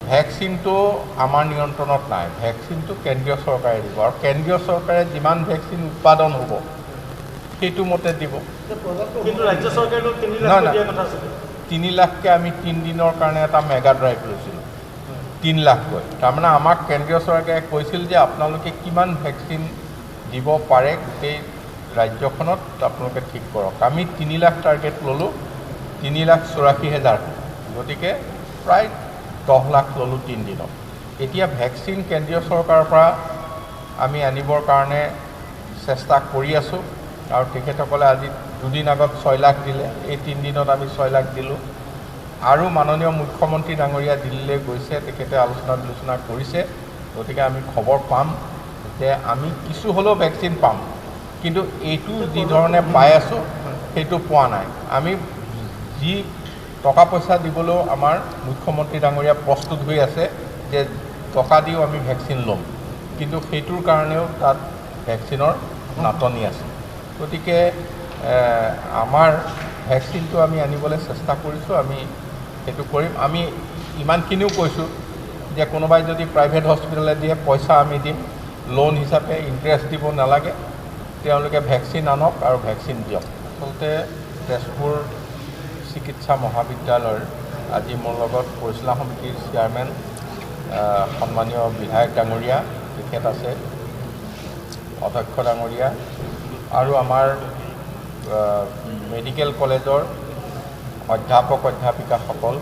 ভেকচিনটো আমাৰ নিয়ন্ত্ৰণত নাই। ভেকচিনটো কেন্দ্ৰীয় চৰকাৰে দিব আৰু কেন্দ্ৰীয় চৰকাৰে যিমান ভেকচিন উৎপাদন হ'ব সেইটো মতে দিব। কিন্তু ৰাজ্য চৰকাৰেতো 3 লাখ দিয়াৰ কথা আছিল। 3 লাখকৈ আমি 3 দিনৰ কাৰণে এটা মেগা ড্ৰাইভ লৈছিলোঁ, 3 লাখকৈ। তাৰমানে আমাক কেন্দ্ৰীয় চৰকাৰে কৈছিল যে আপোনালোকে কিমান ভেকচিন দিব পাৰে গোটেই ৰাজ্যখনত আপোনালোকে ঠিক কৰক। আমি 3 লাখ টাৰ্গেট ল'লোঁ, 3,84,000। গতিকে প্ৰায় 10 লাখ ল'লোঁ 3 দিনত। এতিয়া ভেকচিন কেন্দ্ৰীয় চৰকাৰৰ পৰা আমি আনিবৰ কাৰণে চেষ্টা কৰি আছোঁ আৰু তেখেতসকলে আজি 2 দিন আগত 6 লাখ দিলে। এই 3 দিনত আমি 6 লাখ দিলোঁ আৰু মাননীয় মুখ্যমন্ত্ৰী ডাঙৰীয়া দিল্লীলৈ গৈছে, তেখেতে আলোচনা বিলোচনা কৰিছে। গতিকে আমি খবৰ পাম যে আমি কিছু হ'লেও ভেকচিন পাম, কিন্তু এইটো যি ধৰণে পাই আছোঁ সেইটো পোৱা নাই। আমি যি টকা পইচা দিবলৈও আমাৰ মুখ্যমন্ত্ৰী ডাঙৰীয়া প্ৰস্তুত হৈ আছে যে টকা দিও আমি ভেকচিন ল'ম, কিন্তু সেইটোৰ কাৰণেও তাত ভেকচিনৰ নাটনি আছে। গতিকে আমাৰ ভেকচিনটো আমি আনিবলৈ চেষ্টা কৰিছোঁ, আমি সেইটো কৰিম। আমি ইমানখিনিও কৈছোঁ যে কোনোবাই যদি প্ৰাইভেট হস্পিটেলে দিয়ে পইচা আমি দিম, লোন হিচাপে ইণ্টাৰেষ্ট দিব নালাগে, তেওঁলোকে ভেকচিন আনক আৰু ভেকচিন দিয়ক। আচলতে তেজপুৰ চিকিৎসা মহাবিদ্যালয়ৰ আজি মোৰ লগত পৰিচালনা সমিতিৰ চেয়াৰমেন সন্মানীয় বিধায়ক ডাঙৰীয়া তেখেত আছে, অধ্যক্ষ ডাঙৰীয়া আৰু আমাৰ মেডিকেল কলেজৰ অধ্যাপক অধ্যাপিকাসকল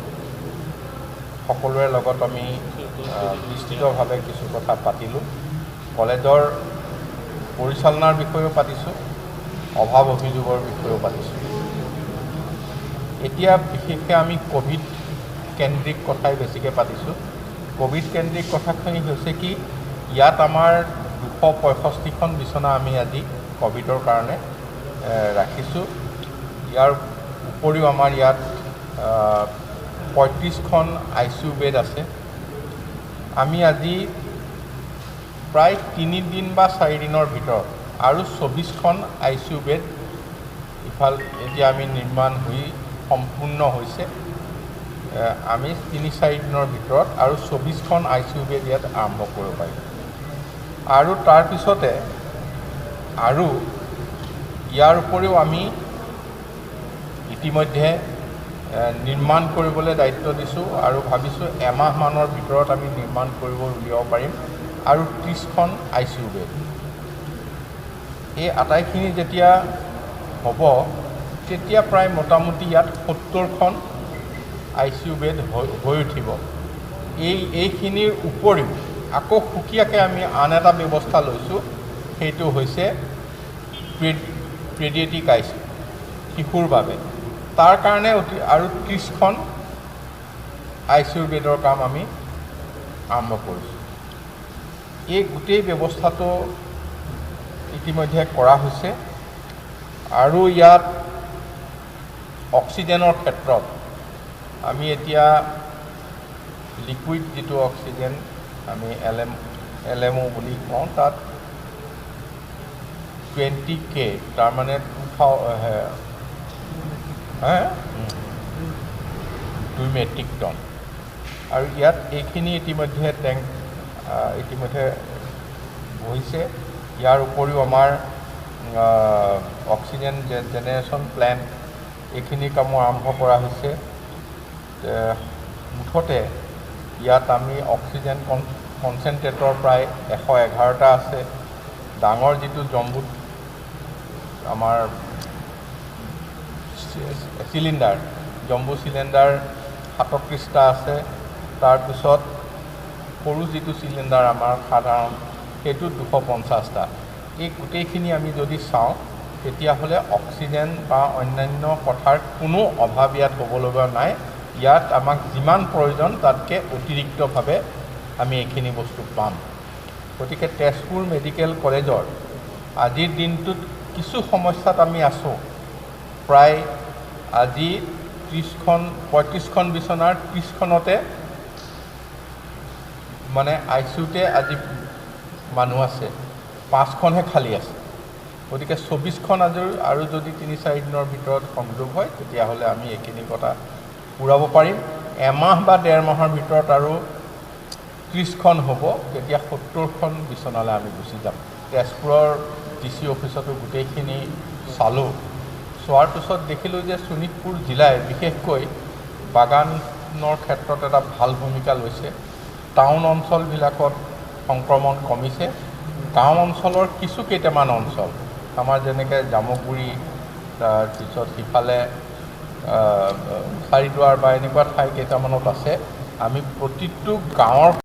সকলোৰে লগত আমি বিস্তৃতভাৱে কিছু কথা পাতিলোঁ। কলেজৰ পৰিচালনাৰ বিষয়েও পাতিছোঁ, অভাৱ অভিযোগৰ বিষয়েও পাতিছোঁ। এতিয়া বিশেষকৈ আমি কোভিড কেন্দ্ৰিক কথাই বেছিকৈ পাতিছোঁ। কোভিড কেন্দ্ৰিক কথাখিনি হৈছে কি, ইয়াত আমাৰ 265খন বিচনা আমি আজি কোভিডৰ কাৰণে ৰাখিছোঁ। ইয়াৰ উপৰিও আমাৰ ইয়াত 35খন ICU বেড আছে। আমি আজি প্ৰায় 3 দিন বা 4 দিনৰ ভিতৰত আৰু 24খন ICU বেড এতিয়া আমি নিৰ্মাণ হৈ সম্পূৰ্ণ হৈছে। আমি 3-4 দিনৰ ভিতৰত আৰু 24খন ICU বেড ইয়াত আৰম্ভ কৰিব পাৰিম। আৰু তাৰপিছতে আৰু ইয়াৰ উপৰিও আমি ইতিমধ্যে নিৰ্মাণ কৰিবলৈ দায়িত্ব দিছোঁ আৰু ভাবিছোঁ এমাহমানৰ ভিতৰত আমি নিৰ্মাণ কৰিব উলিয়াব পাৰিম আৰু 30খন ICU বেড। এই আটাইখিনি যেতিয়া হ'ব তেতিয়া প্ৰায় মোটামুটি ইয়াত 70খন ICU বেড হৈ উঠিব। এইখিনিৰ উপৰিও আকৌ সুকীয়াকৈ আমি আন এটা ব্যৱস্থা লৈছোঁ, সেইটো হৈছে পেডিয়াট্ৰিক ICU শিশুৰ বাবে। তাৰ কাৰণে আৰু 30খন ICU বেডৰ কাম আমি আৰম্ভ কৰিছোঁ। এই গোটেই ব্যৱস্থাটো ইতিমধ্যে কৰা হৈছে আৰু ইয়াত অক্সিজেনৰ ক্ষেত্ৰত আমি এতিয়া লিকুইড যিটো অক্সিজেন আমি LMO বুলি কওঁ, তাত 20K, তাৰমানে 2 মেট্ৰিক টন। আৰু ইয়াত এইখিনি ইতিমধ্যে টেংক ইতিমধ্যে হৈছে। ইয়াৰ উপৰিও আমাৰ অক্সিজেন জেনেৰেশ্যন প্লেণ্ট এইখিনি কামো আৰম্ভ কৰা হৈছে। মুঠতে ইয়াত আমি অক্সিজেন কনচেনট্ৰেটৰ প্ৰায় 111টা আছে। ডাঙৰ যিটো জম্বুত আমাৰ চিলিণ্ডাৰ, জম্বু চিলিণ্ডাৰ 37টা আছে। তাৰপিছত সৰু যিটো চিলিণ্ডাৰ আমাৰ সাধাৰণ সেইটো 250টা। এই গোটেইখিনি আমি যদি চাওঁ তেতিয়াহ'লে অক্সিজেন বা অন্যান্য কথাৰ কোনো অভাৱ ইয়াত হ'বলগীয়া নাই। ইয়াত আমাক যিমান প্ৰয়োজন তাতকৈ অতিৰিক্তভাৱে আমি এইখিনি বস্তু পাম। গতিকে তেজপুৰ মেডিকেল কলেজৰ আজিৰ দিনটোত কিছু সমস্যাত আমি আছোঁ। প্ৰায় আজি 35খন বিচনাৰ 30খনতে মানে ICUতে আজি মানুহ আছে, 5খনহে খালী আছে। গতিকে 24খন আৰু যদি 3-4 দিনৰ ভিতৰত সংযোগ হয় তেতিয়াহ'লে আমি এইখিনি কথা পূৰাব পাৰিম। এমাহ বা 1.5 মাহৰ ভিতৰত আৰু 30খন হ'ব, তেতিয়া 70খন বিচনালৈ আমি গুচি যাম। তেজপুৰৰ DC অফিচতো গোটেইখিনি চালোঁ। চোৱাৰ পিছত দেখিলোঁ যে শোণিতপুৰ জিলাই বিশেষকৈ বাগানৰ ক্ষেত্ৰত এটা ভাল ভূমিকা লৈছে। টাউন অঞ্চলবিলাকত সংক্ৰমণ কমিছে। গাঁও অঞ্চলৰ কেইটামান অঞ্চল আমাৰ যেনেকৈ জামুগুৰি, তাৰপিছত সিফালে চাৰিদুৱাৰ বা এনেকুৱা ঠাই কেইটামানত আছে। আমি প্ৰতিটো গাঁৱৰ